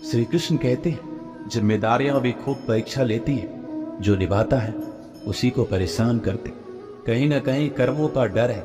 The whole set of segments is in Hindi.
श्री कृष्ण कहते हैं जिम्मेदारियां भी खूब परीक्षा लेती है, जो निभाता है उसी को परेशान करते। कहीं ना कहीं कर्मों का डर है,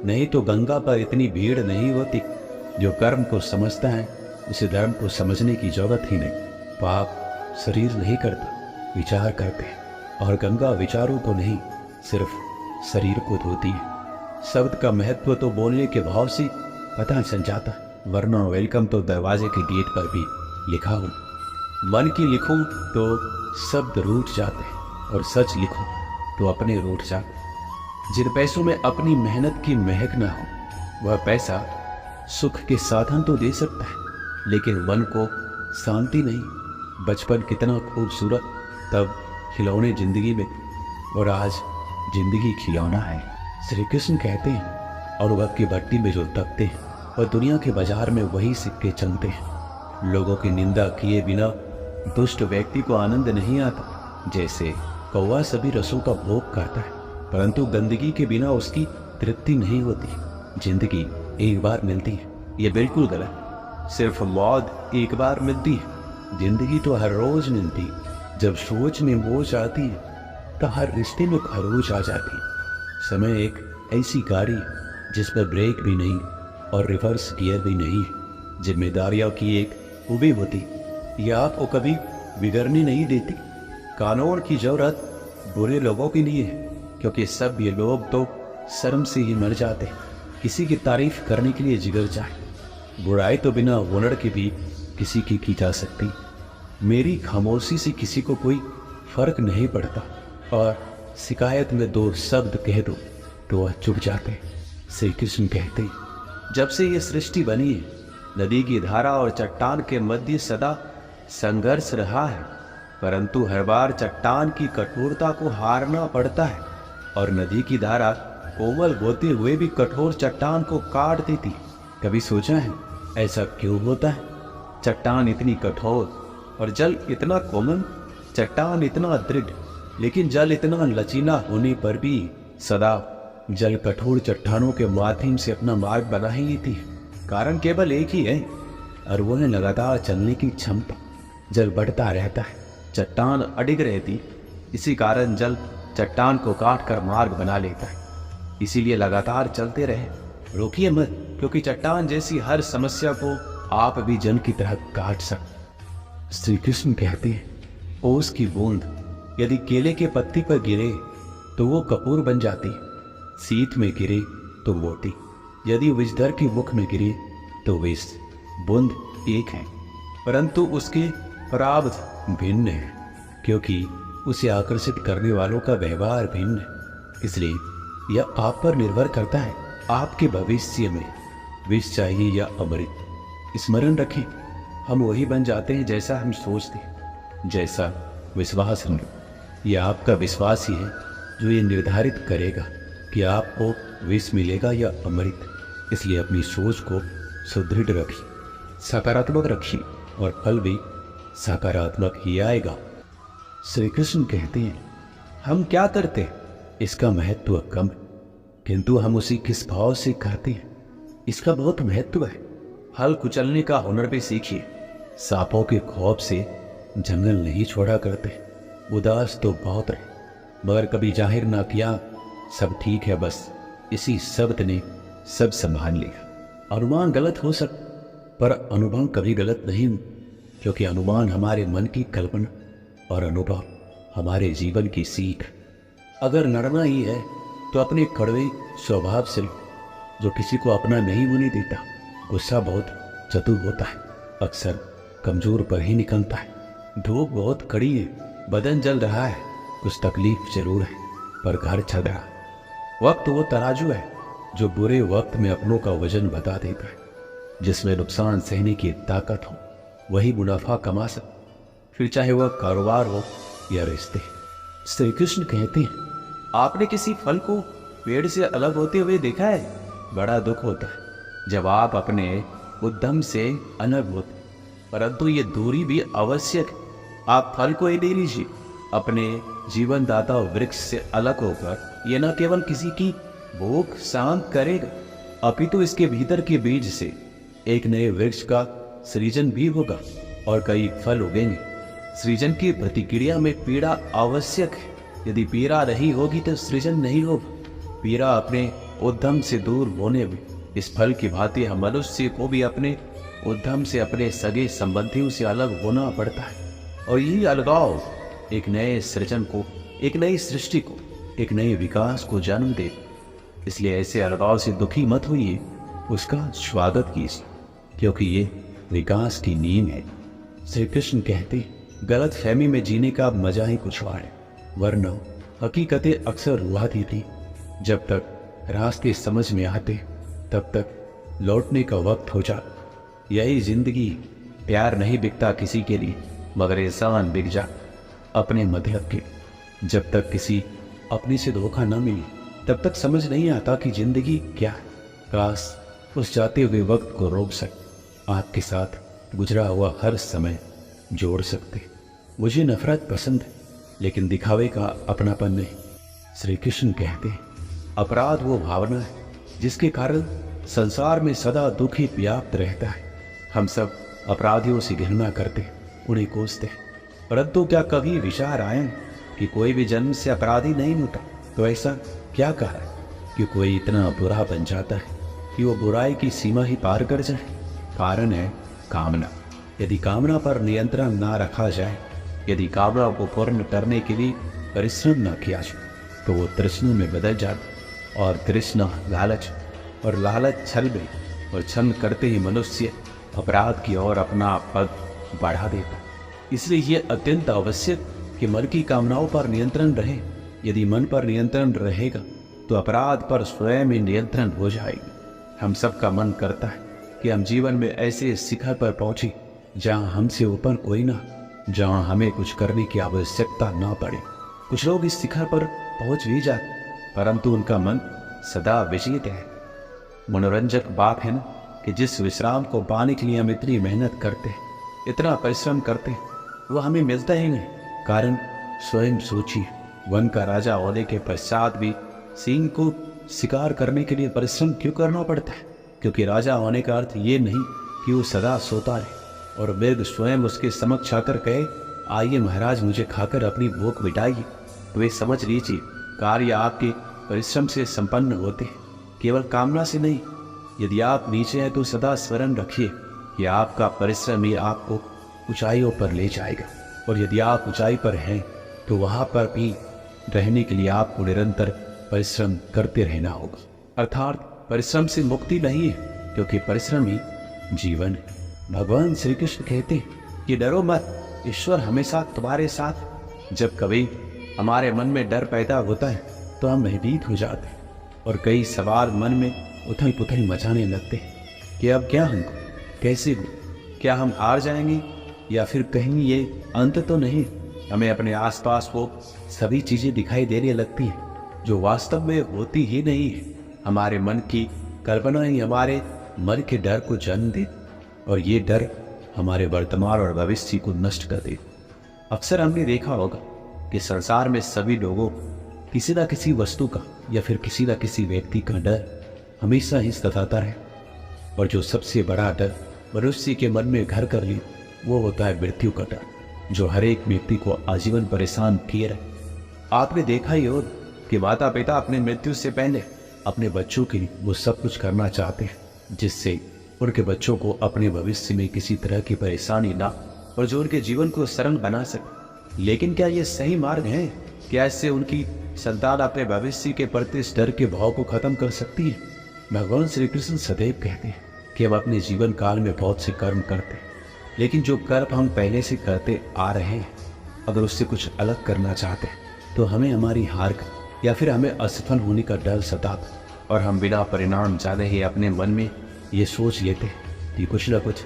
नहीं तो गंगा पर इतनी भीड़ नहीं होती। जो कर्म को समझता है उसे धर्म को समझने की जरूरत ही नहीं। पाप शरीर नहीं करता, विचार करते हैं, और गंगा विचारों को नहीं सिर्फ शरीर को धोती है। शब्द का महत्व तो बोलने के भाव से पता चल जाता है, वरना वेलकम तो दरवाजे के गेट पर भी लिखा हो। मन की लिखूं तो शब्द रूठ जाते हैं, और सच लिखूं तो अपने रूठ जाते हैं। जिन पैसों में अपनी मेहनत की महक ना हो, वह पैसा सुख के साधन तो दे सकता है, लेकिन मन को शांति नहीं। बचपन कितना खूबसूरत, तब खिलौने जिंदगी में, और आज जिंदगी खिलौना है। श्री कृष्ण कहते हैं अनुभव की भट्टी में जो तपते हैं, और दुनिया के बाजार में वही सिक्के चलते हैं। लोगों की निंदा किए बिना दुष्ट व्यक्ति को आनंद नहीं आता। जैसे कौवा सभी रसों का भोग करता है, परंतु गंदगी के बिना उसकी तृप्ति नहीं होती। जिंदगी एक बार मिलती है, ये बिल्कुल गलत। सिर्फ मौत एक बार मिलती है, जिंदगी तो हर रोज मिलती। जब सोच में बोझ आती है तो हर रिश्ते में खरोच आ जाती है। समय एक ऐसी गाड़ी है जिसमें ब्रेक भी नहीं और रिवर्स गियर भी नहीं है। जिम्मेदारियों की एक खूबी होती, यह आपको कभी बिगड़ने नहीं देती। कानून की जरूरत बुरे लोगों के लिए है, क्योंकि सब ये लोग तो शर्म से ही मर जाते हैं। किसी की तारीफ करने के लिए जिगर चाहे। बुराई तो बिना हुनर के भी किसी की जा सकती। मेरी खामोशी से किसी को कोई फर्क नहीं पड़ता, और शिकायत में दो शब्द कह दो तो वह चुप जाते। श्री कृष्ण कहते जब से ये सृष्टि बनी है, नदी की धारा और चट्टान के मध्य सदा संघर्ष रहा है, परंतु हर बार चट्टान की कठोरता को हारना पड़ता है, और नदी की धारा कोमल होते हुए भी कठोर चट्टान को काट देती। कभी सोचा है ऐसा क्यों होता है? चट्टान इतनी कठोर और जल इतना कोमल, चट्टान इतना दृढ़, लेकिन जल इतना लचीला होने पर भी सदा जल कठोर चट्टानों के माध्यम से अपना मार्ग बना ही लेती है। कारण केवल एक ही है, और वो है लगातार चलने की क्षमता। जल बढ़ता रहता है, चट्टान अडिग रहती। इसी कारण जल चट्टान को काट कर मार्ग बना लेता है। इसीलिए लगातार चलते रहे, रोकिए मत, क्योंकि चट्टान जैसी हर समस्या को आप भी जल की तरह काट सकते। श्री कृष्ण कहते हैं ओस की बूंद यदि केले के पत्ती पर गिरे तो वो कपूर बन जाती, शीत में गिरे तो मोती, यदि विषधर के मुख में गिरे तो विष। बूंद एक है, परंतु उसके प्रारब्ध भिन्न है, क्योंकि उसे आकर्षित करने वालों का व्यवहार भिन्न है। इसलिए यह आप पर निर्भर करता है, आपके भविष्य में विष चाहिए या अमृत। स्मरण रखें, हम वही बन जाते हैं जैसा हम सोचते हैं, जैसा विश्वास हम। यह आपका विश्वास ही है जो ये निर्धारित करेगा कि आपको विष मिलेगा या अमृत। इसलिए अपनी सोच को सुदृढ़ रखिए, सकारात्मक रखिए, और फल भी सकारात्मक ही आएगा। श्री कृष्ण कहते हैं हम क्या करते हैं इसका महत्व कम, किंतु हम उसी किस भाव से करते हैं इसका बहुत महत्व है। हल कुचलने का हुनर भी सीखिए। सांपों के खौफ से जंगल नहीं छोड़ा करते। उदास तो बहुत रहे, मगर कभी जाहिर ना किया सब ठीक है, बस इसी शब्द ने सब संभाल लिया। अनुमान गलत हो सकता, पर अनुभव कभी गलत नहीं, क्योंकि अनुमान हमारे मन की कल्पना और अनुभव हमारे जीवन की सीख। अगर लड़ना ही है तो अपने कड़वे स्वभाव से, जो किसी को अपना नहीं होने देता। गुस्सा बहुत चतुर होता है, अक्सर कमजोर पर ही निकलता है। धूप बहुत कड़ी है, बदन जल रहा है, कुछ तकलीफ जरूर है, पर घर चल रहा। वक्त वो तराजू है जो बुरे वक्त में अपनों का वजन बता देता है। जिसमें नुकसान सहने की ताकत हो वही मुनाफा कमा सकता, फिर चाहे वह कारोबार हो या रिश्ते। श्री कृष्ण कहते हैं आपने किसी फल को पेड़ से अलग होते हुए देखा है? बड़ा दुख होता है जब आप अपने उद्यम से अलग होते, परंतु ये दूरी भी आवश्यक है। आप फल को ही ले लीजिए, अपने जीवनदाता वृक्ष से अलग होकर यह न केवल किसी की भूख शांत करेगा, अपितु इसके भीतर के बीज से एक नए वृक्ष का सृजन भी होगा। और कई फल उगेंगे। सृजन की प्रतिक्रिया में पीड़ा आवश्यक है। यदि पीड़ा नहीं होगी तो सृजन नहीं होगा। पीड़ा अपने उद्यम से दूर होने में इस फल की भांति हम मनुष्य को भी अपने उद्यम से अपने सगे संबंधियों से अलग होना पड़ता है। और यही अलगाव एक नए सृजन को, एक नई सृष्टि को, एक नए विकास को जन्म दे। इसलिए ऐसे अलगाव से दुखी मत होइए, उसका स्वागत कीजिए, क्योंकि ये विकास की नींव है। श्री कृष्ण कहते, गलत फहमी में जीने का मजा ही कुछ और है, वरना हकीकतें अक्सर रुलाती थी। जब तक रास्ते समझ में आते तब तक लौटने का वक्त हो जाता। यही जिंदगी। प्यार नहीं बिकता किसी के लिए, मगर एहसान बिक जा अपने मध्यक के। जब तक किसी अपने से धोखा न मिले तब तक समझ नहीं आता कि जिंदगी क्या है। काश उस जाते हुए वक्त को रोक सकते, आपके साथ गुजरा हुआ हर समय जोड़ सकते। मुझे नफरत पसंद है, लेकिन दिखावे का अपनापन नहीं। श्री कृष्ण कहते हैं, अपराध वो भावना है जिसके कारण संसार में सदा दुखी व्याप्त रहता है। हम सब अपराधियों से घृणा करते, उन्हें कोसते हैं, परंतु क्या कभी विचार आया कि कोई भी जन्म से अपराधी नहीं होता? तो ऐसा क्या कहा है कि कोई इतना बुरा बन जाता है कि वो बुराई की सीमा ही पार कर जाए? कारण है कामना। यदि कामना पर नियंत्रण ना रखा जाए, यदि कामना को पूर्ण करने के लिए परिश्रम न किया जाए, तो वो तृष्णा में बदल जाता। और तृष्णा लालच, और लालच छल में, और छल करते ही मनुष्य अपराध की ओर अपना पद बढ़ा देता। इसलिए ये अत्यंत आवश्यक कि मन की कामनाओं पर नियंत्रण रहे। यदि मन पर नियंत्रण रहेगा तो अपराध पर स्वयं ही नियंत्रण हो जाएगा। हम सबका मन करता है कि हम जीवन में ऐसे शिखर पर पहुंचे जहां हमसे ऊपर कोई ना, जहां हमें कुछ करने की आवश्यकता ना पड़े। कुछ लोग इस शिखर पर पहुंच भी जाते, परंतु उनका मन सदा विचलित है। मनोरंजक बात है ना कि जिस विश्राम को पाने के लिए हम इतनी मेहनत करते हैं, इतना परिश्रम करते हैं, वो हमें मिलता ही नहीं। कारण स्वयं सोचिए, वन का राजा होने के पश्चात भी सिंह को शिकार करने के लिए परिश्रम क्यों करना पड़ता है? क्योंकि राजा होने का अर्थ ये नहीं कि वो सदा सोता रहे और मृग स्वयं उसके समक्ष आकर कहे, आइए महाराज, मुझे खाकर अपनी भूख मिटाइए। वे समझ लीजिए, कार्य आपके परिश्रम से संपन्न होते हैं, केवल कामना से नहीं। यदि आप नीचे हैं तो सदा स्मरण रखिए कि आपका परिश्रम ही आपको ऊंचाइयों पर ले जाएगा, और यदि आप ऊंचाई पर हैं तो वहां पर भी रहने के लिए आपको निरंतर परिश्रम करते रहना होगा। अर्थात परिश्रम से मुक्ति नहीं है, क्योंकि परिश्रम ही जीवन है। भगवान श्री कृष्ण कहते हैं कि डरो मत, ईश्वर हमेशा तुम्हारे साथ। जब कभी हमारे मन में डर पैदा होता है तो हम भयभीत हो जाते हैं और कई सवाल मन में उथल पुथल मचाने लगते हैं कि अब क्या हमको, कैसे हो, क्या हम हार जाएंगे या फिर कहीं ये अंत तो नहीं। हमें अपने आसपास वो सभी चीजें दिखाई देने लगती हैं जो वास्तव में होती ही नहीं है। हमारे मन की कल्पना ही हमारे मन के डर को जन्म दे, और ये डर हमारे वर्तमान और भविष्य को नष्ट कर दे। अक्सर हमने देखा होगा कि संसार में सभी लोगों किसी न किसी वस्तु का या फिर किसी न किसी व्यक्ति का डर हमेशा ही सताता है, और जो सबसे बड़ा डर मनुष्य के मन में घर कर ले वो होता है मृत्यु का डर, जो हर एक व्यक्ति को आजीवन परेशान किए रहे। आपने देखा ही हो कि माता पिता अपने मृत्यु से पहले अपने बच्चों के लिए वो सब कुछ करना चाहते हैं जिससे उनके बच्चों को अपने भविष्य में किसी तरह की परेशानी ना, और जो उनके जीवन को सरल बना सके। लेकिन क्या ये सही मार्ग है? क्या इससे उनकी संतान अपने भविष्य के प्रति इस डर के भाव को खत्म कर सकती है? भगवान श्री कृष्ण सदैव कहते हैं कि हम अपने जीवन काल में बहुत से कर्म करते हैं, लेकिन जो कर्म हम पहले से करते आ रहे हैं, अगर उससे कुछ अलग करना चाहते हैं तो हमें हमारी हार का या फिर हमें असफल होने का डर सताता, और हम बिना परिणाम जाने ही अपने मन में ये सोच लेते हैं कि कुछ न कुछ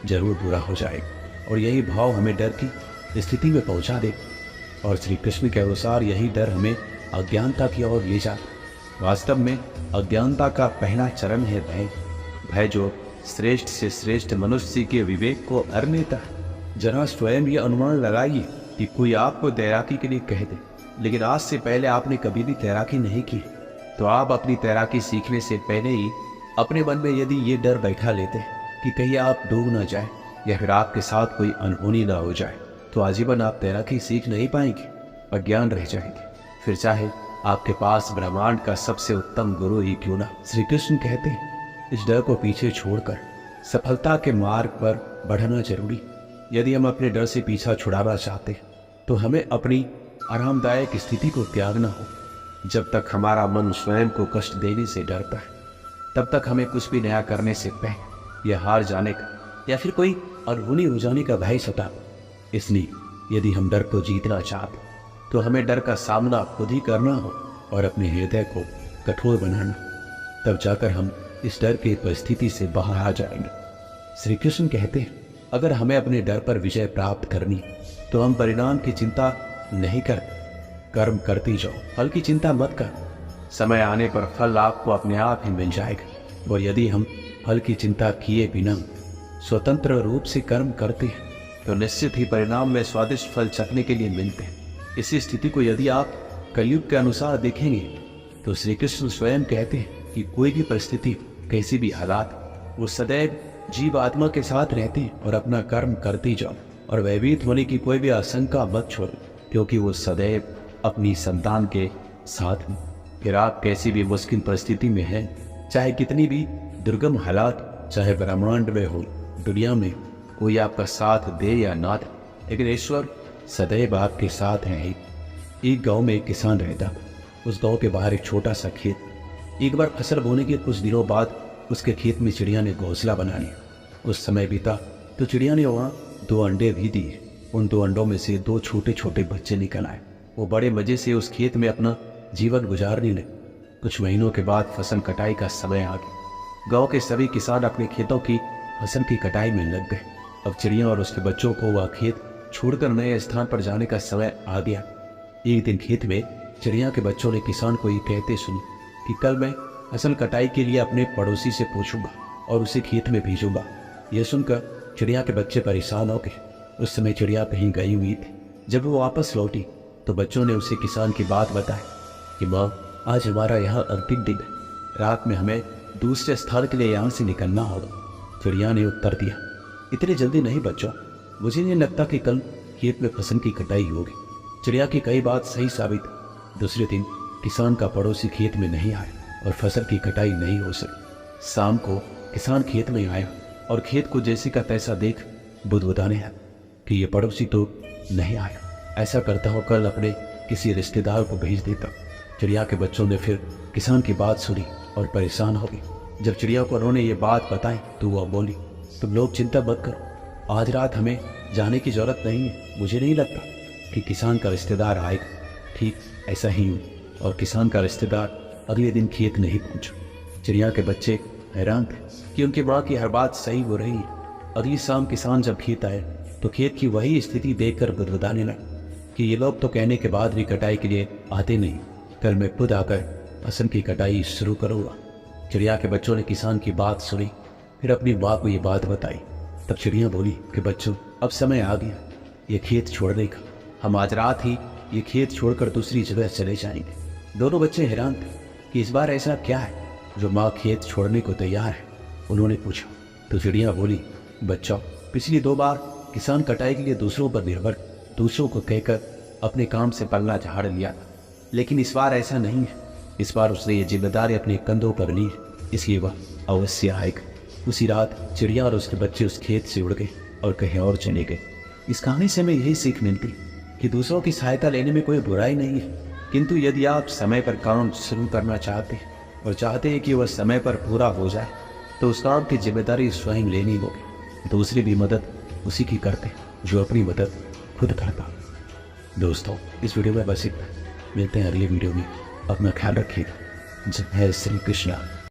जरूर बुरा हो जाएगा, और यही भाव हमें डर की स्थिति में पहुंचा दे। और श्री कृष्ण के अनुसार यही डर हमें अज्ञानता की ओर ले जाता। वास्तव में अज्ञानता का पहला चरण है भय। भय जो श्रेष्ठ से श्रेष्ठ मनुष्य के विवेक को हर लेता है। जरा स्वयं ये अनुमान लगाइए कि कोई आपको तैराकी के लिए कह दे, लेकिन आज से पहले आपने कभी भी तैराकी नहीं की, तो आप अपनी तैराकी सीखने से पहले ही अपने मन में यदि ये डर बैठा लेते कि कहीं आप डूब ना जाए, या फिर आपके साथ कोई अनहोनी ना हो जाए तो आजीवन आप तैराकी सीख नहीं पाएंगे, अज्ञान रह जाएंगे, फिर चाहे आपके पास ब्रह्मांड का सबसे उत्तम गुरु ही क्यों ना। श्री कृष्ण कहते हैं इस डर को पीछे छोड़कर सफलता के मार्ग पर बढ़ना जरूरी। यदि हम अपने डर से पीछा छुड़ाना चाहते तो हमें अपनी आरामदायक स्थिति को त्यागना हो। जब तक हमारा मन स्वयं को कष्ट देने से डरता है तब तक हमें कुछ भी नया करने से पहले या हार जाने का या फिर कोई अनहोनी हो जाने का भय सता। इसलिए यदि हम डर को जीतना चाहते तो हमें डर का सामना खुद ही करना हो और अपने हृदय को कठोर बनाना, तब जाकर हम इस डर की परिस्थिति से बाहर आ जाएंगे। श्री कृष्ण कहते हैं अगर हमें अपने डर पर विजय प्राप्त करनी है तो हम परिणाम की चिंता नहीं कर, कर्म करती जाओ, फल की चिंता मत कर। समय आने पर फल आपको अपने आप ही मिल जाएगा। और यदि हम फल की चिंता किए बिना स्वतंत्र रूप से कर्म करते हैं तो निश्चित ही परिणाम में स्वादिष्ट फल चखने के लिए मिलते हैं। इसी स्थिति को यदि आप कलयुग के अनुसार देखेंगे तो श्री कृष्ण स्वयं कहते हैं कि कोई भी परिस्थिति, कैसी भी हालात, वो सदैव जीव आत्मा के साथ रहते हैं और अपना कर्म करते जाओ और भयभीत होने की कोई भी आशंका मत छोड़ो, क्योंकि वो सदैव अपनी संतान के साथ में। फिर आप कैसी भी मुश्किल परिस्थिति में हैं, चाहे कितनी भी दुर्गम हालात, चाहे ब्रह्मांड में हो, दुनिया में कोई आपका साथ दे या ना दे, लेकिन ईश्वर सदैव आपके साथ हैं। एक गांव में एक किसान रहता। उस गांव के बाहर एक छोटा सा खेत। एक बार फसल बोने के कुछ दिनों बाद उसके खेत में चिड़िया ने घोंसला बना लिया। उस समय बीता तो चिड़िया ने वहाँ 2 अंडे भी दिए। उन 2 अंडों में से 2 छोटे छोटे बच्चे निकल आए। वो बड़े मजे से उस खेत में अपना जीवन गुजारने लगे। कुछ महीनों के बाद फसल कटाई का समय आ गया। गांव के सभी किसान अपने खेतों की फसल की कटाई में लग गए। अब चिड़िया और उसके बच्चों को वह खेत छोड़कर नए स्थान पर जाने का समय आ गया। एक दिन खेत में चिड़िया के बच्चों ने किसान को ये कहते सुनी कि कल मैं फसल कटाई के लिए अपने पड़ोसी से पूछूंगा और उसे खेत में भेजूंगा। यह सुनकर चिड़िया के बच्चे परेशान हो गए। उस समय चिड़िया कहीं गई हुई थी। जब वो वापस लौटी तो बच्चों ने उसे किसान की बात बताई कि माँ, आज हमारा यहाँ अंतिम दिन है, रात में हमें दूसरे स्थान के लिए यहाँ से निकलना होगा। चिड़िया ने उत्तर दिया, इतनी जल्दी नहीं बच्चों, मुझे नहीं लगता कि कल खेत में फसल की कटाई होगी। चिड़िया की कई बात सही साबित। दूसरे दिन किसान का पड़ोसी खेत में नहीं आया और फसल की कटाई नहीं हो सकी। शाम को किसान खेत में आया और खेत को जैसे का तैसा देख बुदबुदाने लगा कि ये पड़ोसी तो नहीं आया। ऐसा करता हूँ कल अपने किसी रिश्तेदार को भेज देता। चिड़िया के बच्चों ने फिर किसान की बात सुनी और परेशान हो गए। जब चिड़िया को उन्होंने ये बात बताई तो वह बोली, तुम लोग चिंता मत करो, आज रात हमें जाने की जरूरत नहीं है। मुझे नहीं लगता कि किसान का रिश्तेदार आएगा। ठीक ऐसा ही हुआ और किसान का रिश्तेदार अगले दिन खेत नहीं पहुंचा। चिड़िया के बच्चे हैरान थे कि उनकी माँ की हर बात सही हो रही है। अगली शाम किसान जब खेत आए तो खेत की वही स्थिति देखकर बुदबुदाने लगा कि ये लोग तो कहने के बाद भी कटाई के लिए आते नहीं। कल मैं खुद आकर फसल की कटाई शुरू करूँगा। चिड़िया के बच्चों ने किसान की बात सुनी, फिर अपनी माँ को ये बात बताई। तब चिड़िया बोली कि बच्चों, अब समय आ गया ये खेत छोड़ने का। हम आज रात ही ये खेत छोड़कर दूसरी जगह चले जाएंगे। दोनों बच्चे हैरान थे कि इस बार ऐसा क्या है जो माँ खेत छोड़ने को तैयार है। उन्होंने पूछा तो चिड़िया बोली, बच्चों, पिछली 2 बार किसान कटाई के लिए दूसरों पर निर्भर, दूसरों को कहकर अपने काम से पल्ला झाड़ लिया था, लेकिन इस बार ऐसा नहीं है। इस बार उसने ये जिम्मेदारी अपने कंधों पर ली, इसलिए वह अवश्य आएगा। उसी रात चिड़िया और उसके बच्चे उस खेत से उड़ गए और कहीं और चले गए। इस कहानी से हमें यही सीख मिलती कि दूसरों की सहायता लेने में कोई बुराई नहीं है, किंतु यदि आप समय पर काम शुरू करना चाहते हैं और चाहते हैं कि वह समय पर पूरा हो जाए तो उस काम की जिम्मेदारी स्वयं लेनी होगी। दूसरी भी मदद उसी की करते जो अपनी मदद खुद करता। दोस्तों, इस वीडियो में बस इतना। मिलते हैं अगली वीडियो में। अपना ख्याल रखिएगा। जय श्री कृष्ण।